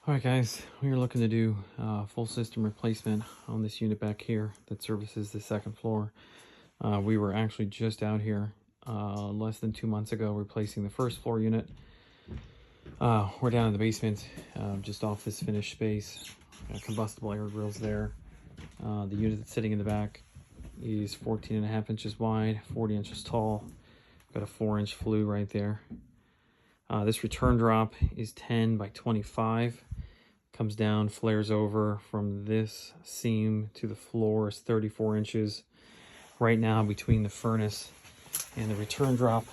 Alright guys, we are looking to do full system replacement on this unit back here that services the second floor. We were actually just out here less than 2 months ago replacing the first floor unit. We're down in the basement, just off this finished space. Got combustible air grills there. The unit that's sitting in the back is 14.5 inches wide, 40 inches tall. Got a 4-inch flue right there. This return drop is 10 by 25. Comes down, flares over from this seam to the floor is 34 inches. Right now, between the furnace and the return drop,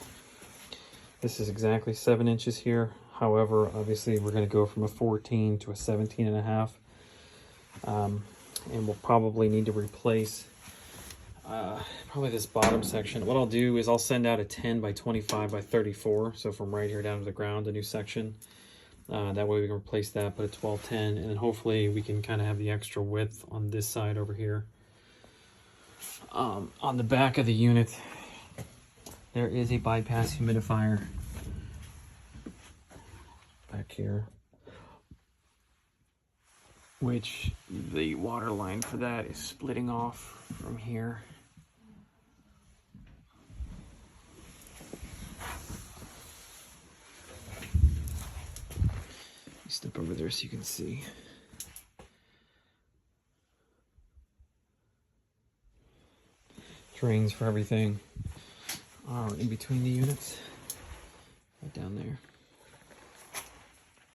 this is exactly 7 inches here. However, obviously, we're going to go from a 14 to a 17.5. And we'll probably need to replace probably this bottom section. What I'll do is I'll send out a 10 by 25 by 34. So from right here down to the ground, a new section. That way we can replace that, put a 1210, and then hopefully we can kind of have the extra width on this side over here. On the back of the unit, there is a bypass humidifier back here, which the water line for that is splitting off from here. Step over there so you can see. Drains for everything are in between the units, right down there.